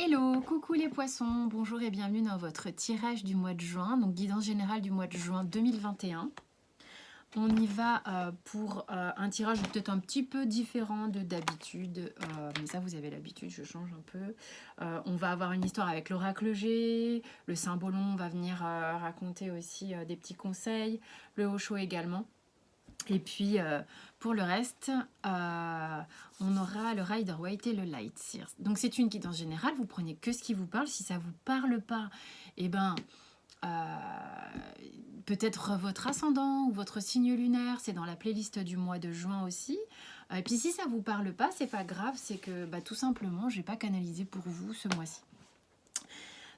Hello, coucou les poissons, bonjour et bienvenue dans votre tirage du mois de juin, donc guidance générale du mois de juin 2021. On y va pour un tirage peut-être un petit peu différent de d'habitude, mais ça vous avez l'habitude, je change un peu. On va avoir une histoire avec l'oracle G, le symbolon va venir raconter aussi des petits conseils, le Osho également. Et puis, pour le reste, on aura le Rider-Waite et le Light Seers. Donc, c'est une guidance générale. Vous prenez que ce qui vous parle. Si ça ne vous parle pas, eh ben, peut-être votre ascendant ou votre signe lunaire. C'est dans la playlist du mois de juin aussi. Et puis, si ça ne vous parle pas, c'est pas grave. C'est que, tout simplement, je n'ai pas canalisé pour vous ce mois-ci.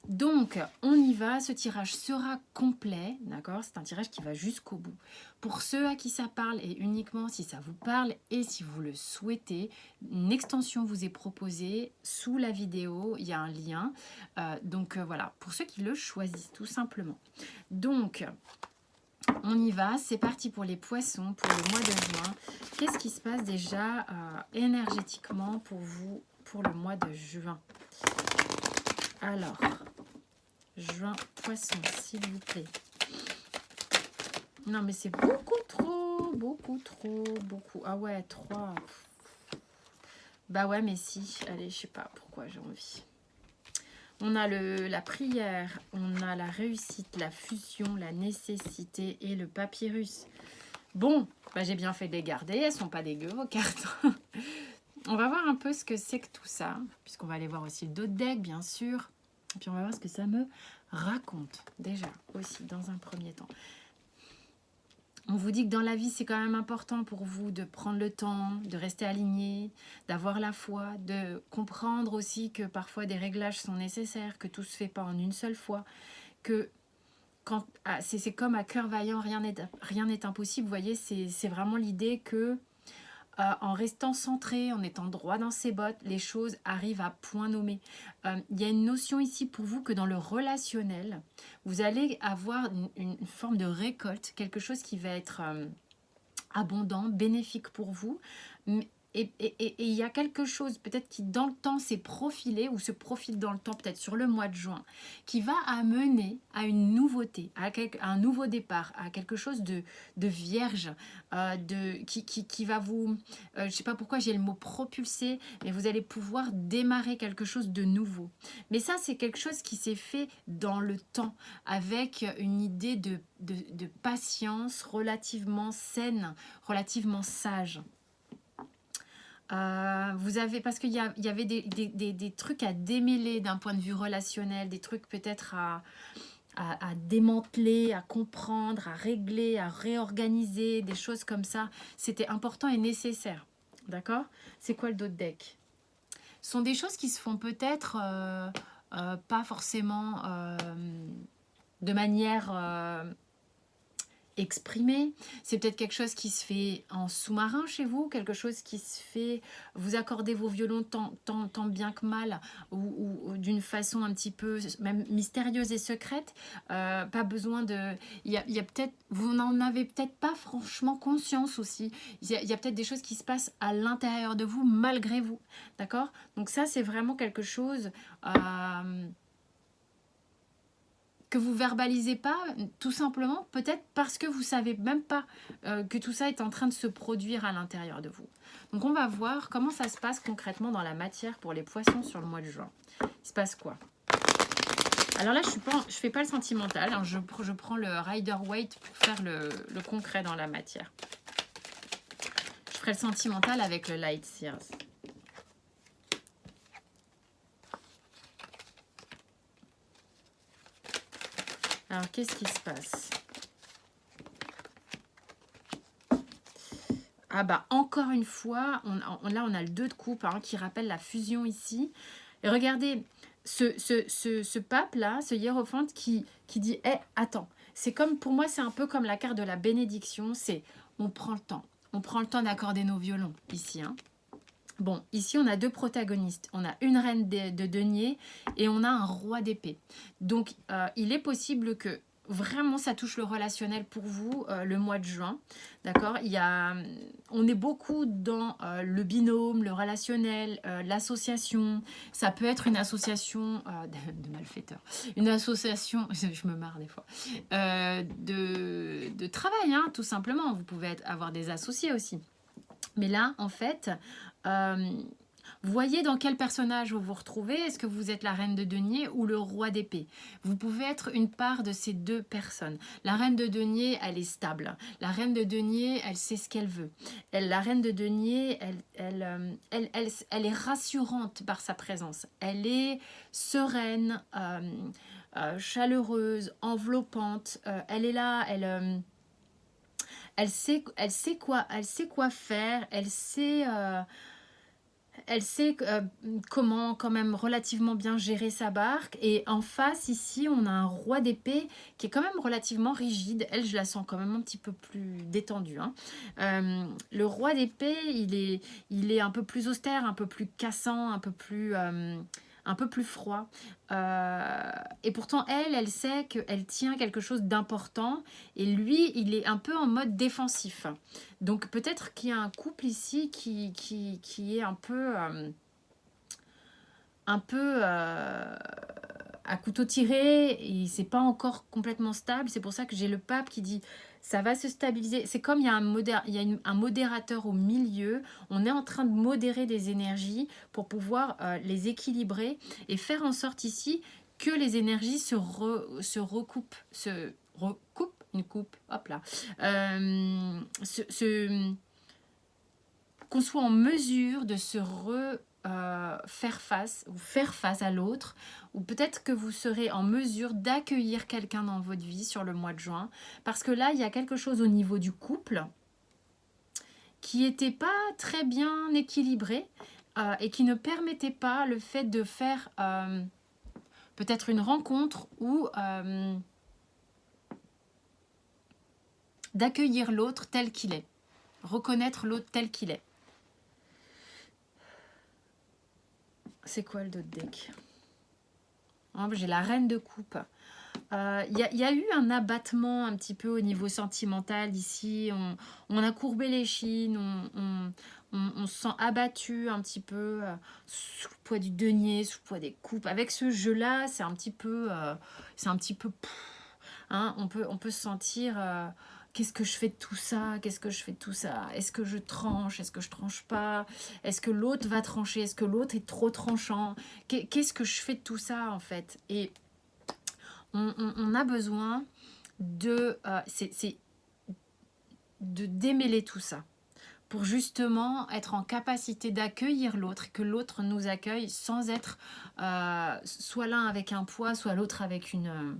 Donc, on y va, ce tirage sera complet, d'accord? C'est un tirage qui va jusqu'au bout. Pour ceux à qui ça parle, et uniquement si ça vous parle et si vous le souhaitez, une extension vous est proposée sous la vidéo, il y a un lien. Donc voilà, pour ceux qui le choisissent, tout simplement. Donc, on y va, c'est parti pour les poissons, pour le mois de juin. Qu'est-ce qui se passe déjà énergétiquement pour vous, pour le mois de juin? Alors... Juin, poisson, s'il vous plaît. Non, mais c'est beaucoup trop, beaucoup. Ah ouais, 3. Bah ouais, mais si. Allez, je sais pas pourquoi j'ai envie. On a la prière, on a la réussite, la fusion, la nécessité et le papyrus. Bon, bah j'ai bien fait de les garder. Elles sont pas dégueu, vos cartes. On va voir un peu ce que c'est que tout ça. Puisqu'on va aller voir aussi d'autres decks, bien sûr. Et puis on va voir ce que ça me raconte déjà aussi dans un premier temps. On vous dit que dans la vie, c'est quand même important pour vous de prendre le temps, de rester aligné, d'avoir la foi, de comprendre aussi que parfois des réglages sont nécessaires, que tout ne se fait pas en une seule fois, que c'est comme à cœur vaillant, rien n'est impossible. Vous voyez, c'est vraiment l'idée que en restant centré, en étant droit dans ses bottes, les choses arrivent à point nommé. Il y a une notion ici pour vous que dans le relationnel, vous allez avoir une forme de récolte, quelque chose qui va être abondant, bénéfique pour vous. Et il y a quelque chose peut-être qui dans le temps s'est profilé ou se profile dans le temps peut-être sur le mois de juin qui va amener à une nouveauté, à un nouveau départ, à quelque chose de vierge, qui va vous... je ne sais pas pourquoi j'ai le mot propulser, mais vous allez pouvoir démarrer quelque chose de nouveau. Mais ça, c'est quelque chose qui s'est fait dans le temps avec une idée de patience relativement saine, relativement sage. Vous avez, parce qu'il y avait des trucs à démêler d'un point de vue relationnel, des trucs peut-être à démanteler, à comprendre, à régler, à réorganiser, des choses comme ça. C'était important et nécessaire. D'accord? C'est quoi le d'autre deck? Ce sont des choses qui se font peut-être pas forcément de manière... exprimé, c'est peut-être quelque chose qui se fait en sous-marin chez vous, quelque chose qui se fait, vous accordez vos violons tant bien que mal, ou d'une façon un petit peu même mystérieuse et secrète, pas besoin de... Il y a peut-être, vous n'en avez peut-être pas franchement conscience aussi, il y a peut-être des choses qui se passent à l'intérieur de vous, malgré vous, d'accord? Donc ça, c'est vraiment quelque chose... que vous verbalisez pas, tout simplement, peut-être parce que vous savez même pas que tout ça est en train de se produire à l'intérieur de vous. Donc on va voir comment ça se passe concrètement dans la matière pour les poissons sur le mois de juin. Il se passe quoi? Alors là, je fais pas le sentimental, hein, je prends le Rider-Waite pour faire le concret dans la matière. Je ferai le sentimental avec le Light Seers. Alors, qu'est-ce qui se passe? Ah bah, encore une fois, là, on a le 2 de coupe hein, qui rappelle la fusion ici. Et regardez, ce pape-là, ce hiérophante qui dit hey, « attends ». C'est comme, pour moi, c'est un peu comme la carte de la bénédiction. C'est, on prend le temps. On prend le temps d'accorder nos violons, ici. Hein. Bon, ici, on a 2 protagonistes. On a une reine de denier et on a un roi d'épée. Donc, il est possible que vraiment, ça touche le relationnel pour vous le mois de juin. D'accord? On est beaucoup dans le binôme, le relationnel, l'association. Ça peut être une association de malfaiteurs. Une association, je me marre des fois, de travail, hein, tout simplement. Vous pouvez avoir des associés aussi. Mais là, en fait, voyez dans quel personnage vous vous retrouvez. Est-ce que vous êtes la reine de denier ou le roi d'épée? Vous pouvez être une part de ces deux personnes. La reine de denier, elle est stable. La reine de denier, elle sait ce qu'elle veut. La reine de denier, elle est rassurante par sa présence. Elle est sereine, chaleureuse, enveloppante. Elle est là, elle sait quoi faire. Elle sait comment quand même relativement bien gérer sa barque. Et en face, ici, on a un roi d'épée qui est quand même relativement rigide. Elle, je la sens quand même un petit peu plus détendue, hein. Le roi d'épée, il est un peu plus austère, un peu plus cassant, un peu plus froid. Et pourtant, elle sait qu'elle tient quelque chose d'important. Et lui, il est un peu en mode défensif. Donc peut-être qu'il y a un couple ici qui est un peu à couteau tiré et c'est pas encore complètement stable. C'est pour ça que j'ai le pape qui dit ça va se stabiliser. C'est comme il y a un modérateur au milieu. On est en train de modérer des énergies pour pouvoir les équilibrer et faire en sorte ici que les énergies se recoupent, une coupe, hop là, qu'on soit en mesure de faire face à l'autre, ou peut-être que vous serez en mesure d'accueillir quelqu'un dans votre vie sur le mois de juin, parce que là, il y a quelque chose au niveau du couple qui n'était pas très bien équilibré et qui ne permettait pas le fait de faire peut-être une rencontre ou d'accueillir l'autre tel qu'il est, reconnaître l'autre tel qu'il est. C'est quoi le dos de deck? J'ai la reine de coupe. Y a eu un abattement un petit peu au niveau sentimental ici. On a courbé les chines, on se sent abattu un petit peu sous le poids du denier, sous le poids des coupes. Avec ce jeu-là, c'est un petit peu... hein, on peut se sentir... qu'est-ce que je fais de tout ça? Qu'est-ce que je fais de tout ça? Est-ce que je tranche? Est-ce que je tranche pas? Est-ce que l'autre va trancher? Est-ce que l'autre est trop tranchant? Qu'est-ce que je fais de tout ça, en fait? Et on a besoin de démêler tout ça pour justement être en capacité d'accueillir l'autre, que l'autre nous accueille sans être soit l'un avec un poids, soit l'autre avec une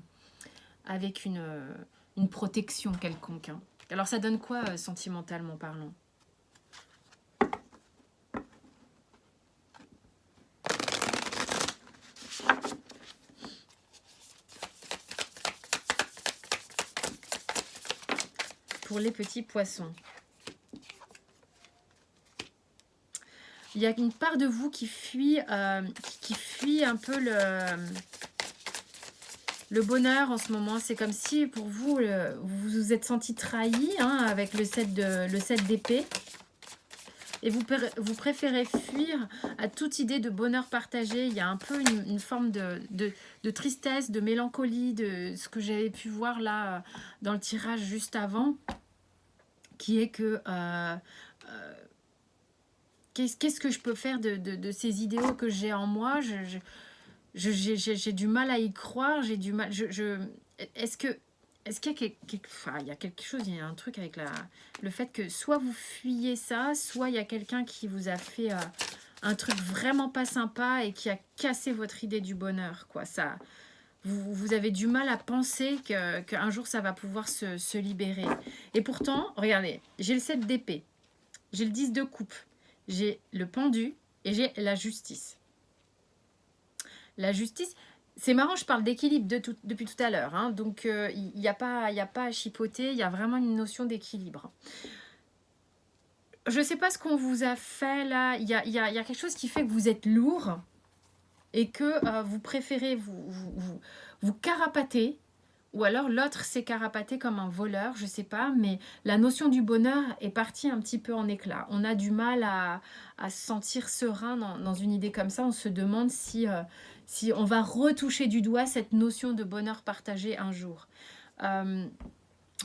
protection quelconque, hein. Alors ça donne quoi sentimentalement parlant? Pour les petits poissons. Il y a une part de vous qui fuit un peu le bonheur en ce moment. C'est comme si pour vous, vous vous êtes senti trahi, hein, avec le 7 d'épée. Et vous préférez fuir à toute idée de bonheur partagé. Il y a un peu une forme de tristesse, de mélancolie, de ce que j'avais pu voir là dans le tirage juste avant, qui est que qu'est-ce que je peux faire de ces idéaux que j'ai en moi? J'ai du mal à y croire, j'ai du mal. Est-ce qu'il y a quelque chose, il y a un truc avec le fait que soit vous fuyez ça, soit il y a quelqu'un qui vous a fait un truc vraiment pas sympa et qui a cassé votre idée du bonheur, quoi. Ça, vous avez du mal à penser qu'un jour ça va pouvoir se libérer. Et pourtant, regardez, j'ai le 7 d'épée, j'ai le 10 de coupe, j'ai le pendu et j'ai la justice. La justice, c'est marrant, je parle d'équilibre depuis tout à l'heure, hein, donc il n'y a pas à chipoter, il y a vraiment une notion d'équilibre. Je ne sais pas ce qu'on vous a fait là, il y a quelque chose qui fait que vous êtes lourd et que vous préférez vous carapater ou alors l'autre s'est carapaté comme un voleur, je sais pas, mais la notion du bonheur est partie un petit peu en éclats. On a du mal à se sentir serein dans une idée comme ça. On se demande si on va retoucher du doigt cette notion de bonheur partagé un jour.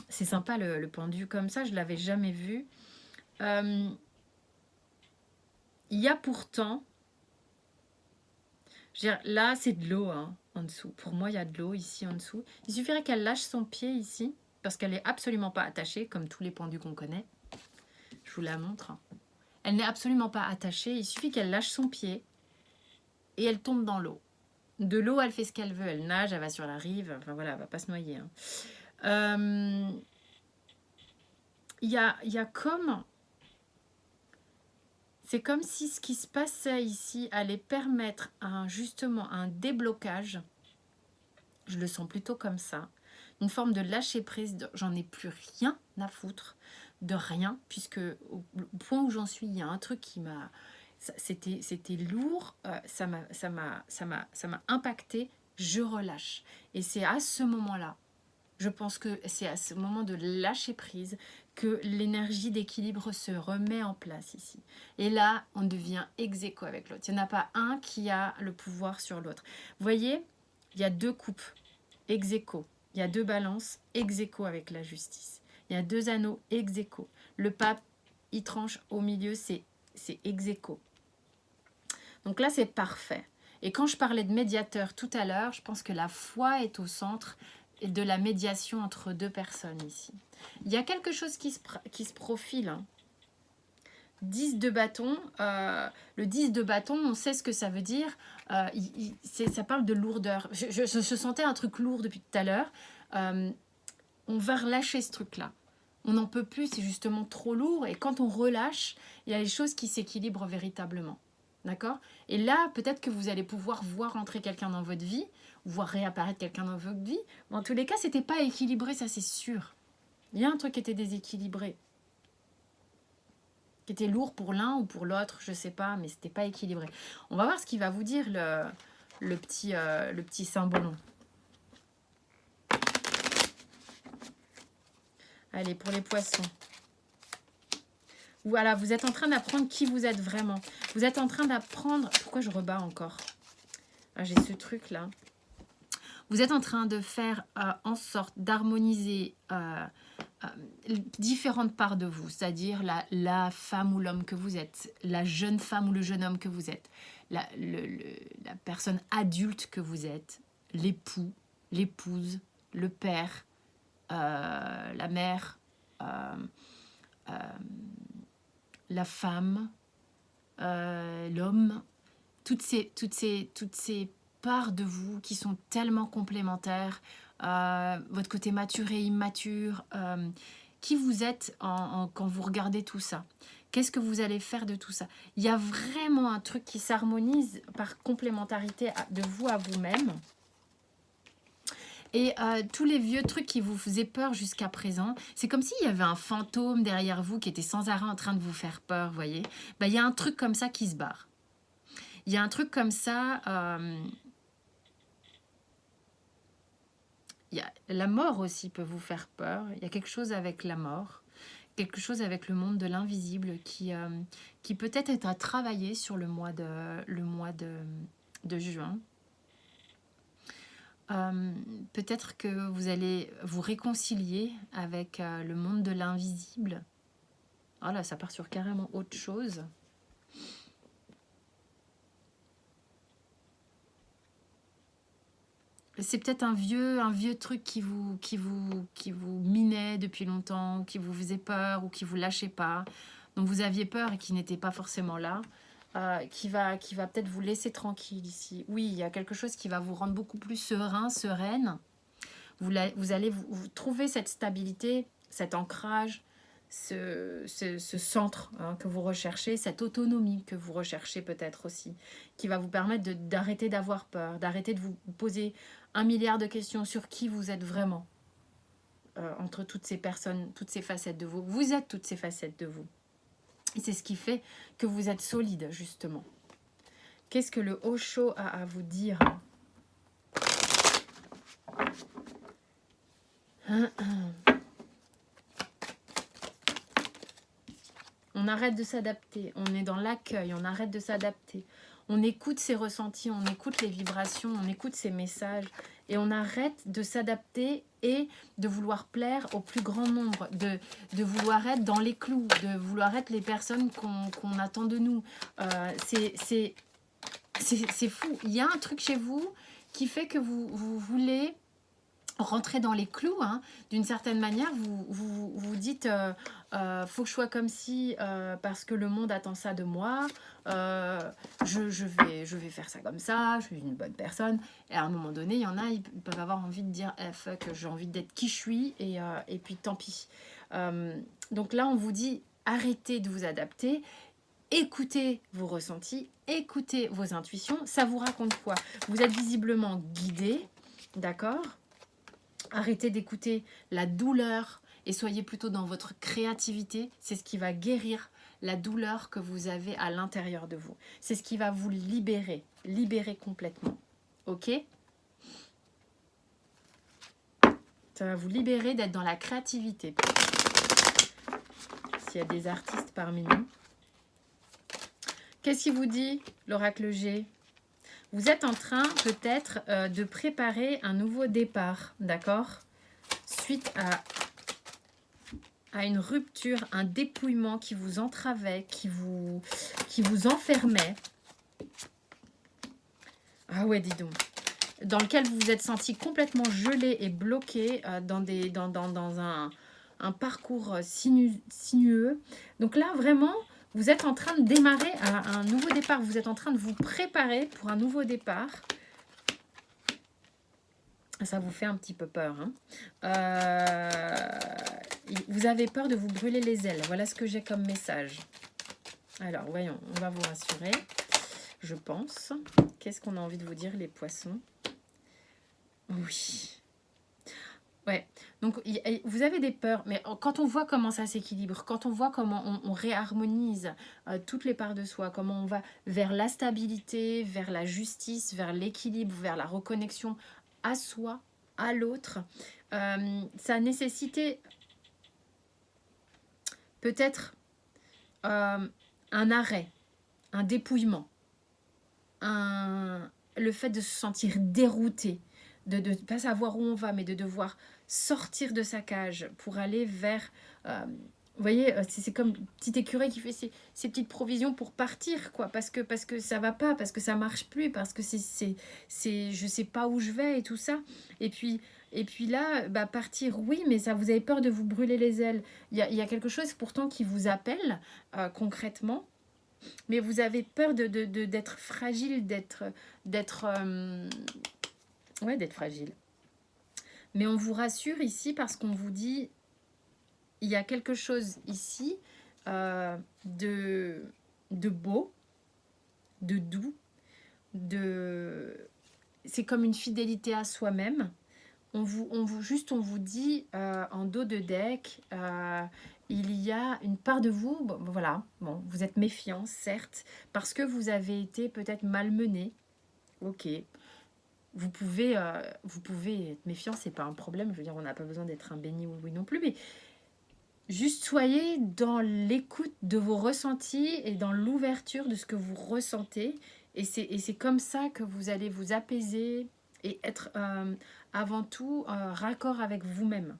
C'est sympa le pendu comme ça, je ne l'avais jamais vu. Il y a pourtant, je veux dire, là c'est de l'eau hein, en dessous. Pour moi il y a de l'eau ici en dessous. Il suffirait qu'elle lâche son pied ici, parce qu'elle n'est absolument pas attachée, comme tous les pendus qu'on connaît. Je vous la montre. Elle n'est absolument pas attachée, il suffit qu'elle lâche son pied et elle tombe dans l'eau. De l'eau, elle fait ce qu'elle veut, elle nage, elle va sur la rive, enfin voilà, elle va pas se noyer. Hein. Il y a comme... C'est comme si ce qui se passait ici allait permettre justement un déblocage. Je le sens plutôt comme ça. Une forme de lâcher prise, j'en ai plus rien à foutre, de rien, puisque au point où j'en suis, il y a un truc qui m'a... C'était lourd, ça m'a impacté, je relâche. Et c'est à ce moment-là, je pense que c'est à ce moment de lâcher prise que l'énergie d'équilibre se remet en place ici. Et là, on devient ex aequo avec l'autre. Il n'y en a pas un qui a le pouvoir sur l'autre. Vous voyez, il y a deux coupes, ex aequo. Il y a deux balances, ex aequo avec la justice. Il y a deux anneaux, ex aequo. Le pape, il tranche au milieu, c'est ex aequo. Donc là, c'est parfait. Et quand je parlais de médiateur tout à l'heure, je pense que la foi est au centre de la médiation entre deux personnes ici. Il y a quelque chose qui se profile. Hein. 10 de bâton. Le 10 de bâton, on sait ce que ça veut dire. Ça parle de lourdeur. Je sentais un truc lourd depuis tout à l'heure. On va relâcher ce truc-là. On n'en peut plus, c'est justement trop lourd. Et quand on relâche, il y a les choses qui s'équilibrent véritablement. D'accord? Et là, peut-être que vous allez pouvoir voir entrer quelqu'un dans votre vie, voir réapparaître quelqu'un dans votre vie. Mais en tous les cas, c'était pas équilibré, ça c'est sûr. Il y a un truc qui était déséquilibré. Qui était lourd pour l'un ou pour l'autre, je sais pas, mais c'était pas équilibré. On va voir ce qu'il va vous dire le petit symbolon. Allez, pour les poissons. Voilà, vous êtes en train d'apprendre qui vous êtes vraiment. Vous êtes en train d'apprendre... Pourquoi je rebats encore? J'ai ce truc-là. Vous êtes en train de faire en sorte d'harmoniser différentes parts de vous. C'est-à-dire la femme ou l'homme que vous êtes, la jeune femme ou le jeune homme que vous êtes, la personne adulte que vous êtes, l'époux, l'épouse, le père, la mère... la femme, l'homme, toutes ces parts de vous qui sont tellement complémentaires, votre côté mature et immature, qui vous êtes quand vous regardez tout ça. Qu'est-ce que vous allez faire de tout ça? Il y a vraiment un truc qui s'harmonise par complémentarité de vous à vous-même. Et tous les vieux trucs qui vous faisaient peur jusqu'à présent, c'est comme s'il y avait un fantôme derrière vous qui était sans arrêt en train de vous faire peur, vous voyez. Ben, il y a un truc comme ça qui se barre. Il y a un truc comme ça... la mort aussi peut vous faire peur. Il y a quelque chose avec la mort, quelque chose avec le monde de l'invisible qui peut-être est à travailler sur le mois de juin. Peut-être que vous allez vous réconcilier avec le monde de l'invisible. Oh là, ça part sur carrément autre chose. C'est peut-être un vieux truc qui vous minait depuis longtemps, qui vous faisait peur ou qui vous lâchait pas, dont vous aviez peur et qui n'était pas forcément là. Qui va peut-être vous laisser tranquille ici. Oui, il y a quelque chose qui va vous rendre beaucoup plus serein, sereine. Vous allez vous trouver cette stabilité, cet ancrage, ce centre que vous recherchez, cette autonomie que vous recherchez peut-être aussi, qui va vous permettre d'arrêter d'avoir peur, d'arrêter de vous poser 1 milliard de questions sur qui vous êtes vraiment, entre toutes ces personnes, toutes ces facettes de vous. Vous êtes toutes ces facettes de vous. Et c'est ce qui fait que vous êtes solide, justement. Qu'est-ce que le Osho a à vous dire? On arrête de s'adapter, on est dans l'accueil, on arrête de s'adapter. On écoute ses ressentis, on écoute les vibrations, on écoute ses messages. Et on arrête de s'adapter et de vouloir plaire au plus grand nombre, de vouloir être dans les clous, de vouloir être les personnes qu'on attend de nous. C'est fou. Il y a un truc chez vous qui fait que vous voulez rentrer dans les clous, hein. D'une certaine manière, vous dites faut que je sois comme ci parce que le monde attend ça de moi, je vais faire ça comme ça, je suis une bonne personne. Et à un moment donné, il y en a, ils peuvent avoir envie de dire fuck, j'ai envie d'être qui je suis et puis tant pis. Donc là, on vous dit arrêtez de vous adapter. Écoutez vos ressentis, écoutez vos intuitions. Ça vous raconte quoi? Vous êtes visiblement guidé, d'accord? Arrêtez d'écouter la douleur et soyez plutôt dans votre créativité. C'est ce qui va guérir la douleur que vous avez à l'intérieur de vous. C'est ce qui va vous libérer complètement. Ok? Ça va vous libérer d'être dans la créativité. S'il y a des artistes parmi nous. Qu'est-ce qu'il vous dit, l'oracle G? Vous êtes en train peut-être de préparer un nouveau départ, d'accord? Suite à une rupture, un dépouillement qui vous entravait, qui vous enfermait. Ah ouais, dis donc. Dans lequel vous vous êtes senti complètement gelé et bloqué dans un parcours sinueux. Donc là, vraiment, vous êtes en train de démarrer un nouveau départ. Vous êtes en train de vous préparer pour un nouveau départ. Ça vous fait un petit peu peur. Hein. Vous avez peur de vous brûler les ailes. Voilà ce que j'ai comme message. Alors, voyons, on va vous rassurer, je pense. Qu'est-ce qu'on a envie de vous dire, les poissons? Oui. Ouais, donc vous avez des peurs, mais quand on voit comment ça s'équilibre, quand on voit comment on réharmonise toutes les parts de soi, comment on va vers la stabilité, vers la justice, vers l'équilibre, vers la reconnexion à soi, à l'autre, ça a nécessité peut-être un arrêt, un dépouillement, le fait de se sentir dérouté, de ne pas savoir où on va, mais de devoir sortir de sa cage pour aller vers... vous voyez, c'est comme une petite écureuil qui fait ses petites provisions pour partir, quoi, parce que ça va pas, parce que ça marche plus, parce que je sais pas où je vais et tout ça. Et puis là, bah, partir, oui, mais ça, vous avez peur de vous brûler les ailes. Il y a quelque chose pourtant qui vous appelle concrètement, mais vous avez peur d'être fragile, d'être fragile. Mais on vous rassure ici parce qu'on vous dit, il y a quelque chose ici de beau, de doux, c'est comme une fidélité à soi-même. On vous dit en dos de deck, il y a une part de vous, bon, voilà, bon, vous êtes méfiant, certes, parce que vous avez été peut-être malmené. Ok. Vous pouvez être méfiant, c'est pas un problème. Je veux dire, on n'a pas besoin d'être un béni ou oui non plus, mais juste soyez dans l'écoute de vos ressentis et dans l'ouverture de ce que vous ressentez. Et c'est comme ça que vous allez vous apaiser et être avant tout raccord avec vous-même.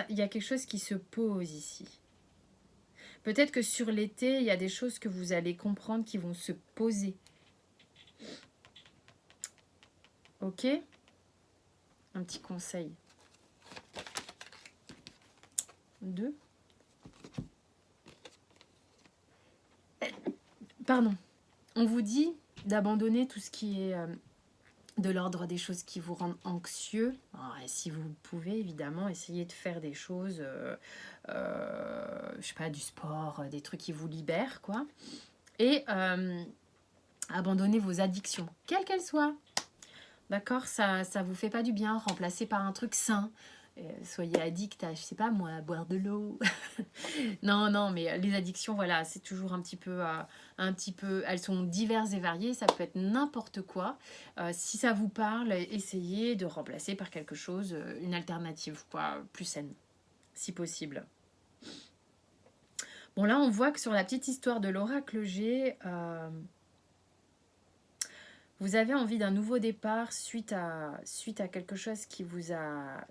Il y a quelque chose qui se pose ici. Peut-être que sur l'été, il y a des choses que vous allez comprendre qui vont se poser. Ok? Un petit conseil. 2. Pardon. On vous dit d'abandonner tout ce qui est de l'ordre des choses qui vous rendent anxieux. Alors, si vous pouvez, évidemment, essayez de faire des choses, je sais pas, du sport, des trucs qui vous libèrent, quoi. Et abandonnez vos addictions, quelles qu'elles soient. D'accord, ça vous fait pas du bien, remplacez par un truc sain. soyez addict à, je sais pas moi, à boire de l'eau. Non, non, mais les addictions, voilà, c'est toujours un petit peu, elles sont diverses et variées, ça peut être n'importe quoi. Si ça vous parle, essayez de remplacer par quelque chose, une alternative, quoi, plus saine, si possible. Bon, là, on voit que sur la petite histoire de l'oracle G, vous avez envie d'un nouveau départ suite à quelque chose qui vous a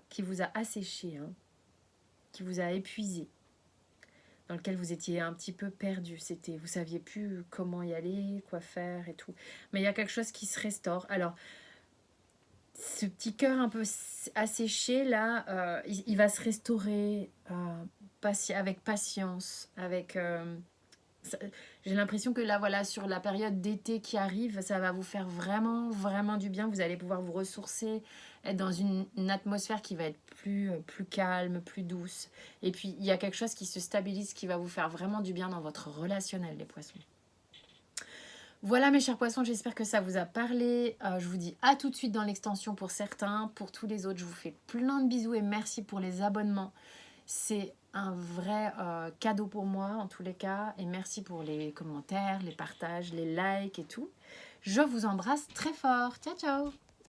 asséché, hein, qui vous a épuisé, dans lequel vous étiez un petit peu perdu. Vous saviez plus comment y aller, quoi faire et tout. Mais il y a quelque chose qui se restaure. Alors, ce petit cœur un peu asséché, là, il va se restaurer avec patience, avec... j'ai l'impression que là, voilà, sur la période d'été qui arrive, ça va vous faire vraiment, vraiment du bien. Vous allez pouvoir vous ressourcer, être dans une atmosphère qui va être plus calme, plus douce. Et puis, il y a quelque chose qui se stabilise, qui va vous faire vraiment du bien dans votre relationnel, les poissons. Voilà mes chers poissons, j'espère que ça vous a parlé. Je vous dis à tout de suite dans l'extension pour certains. Pour tous les autres, je vous fais plein de bisous et merci pour les abonnements. C'est un vrai cadeau pour moi en tous les cas. Et merci pour les commentaires, les partages, les likes et tout. Je vous embrasse très fort. Ciao, ciao!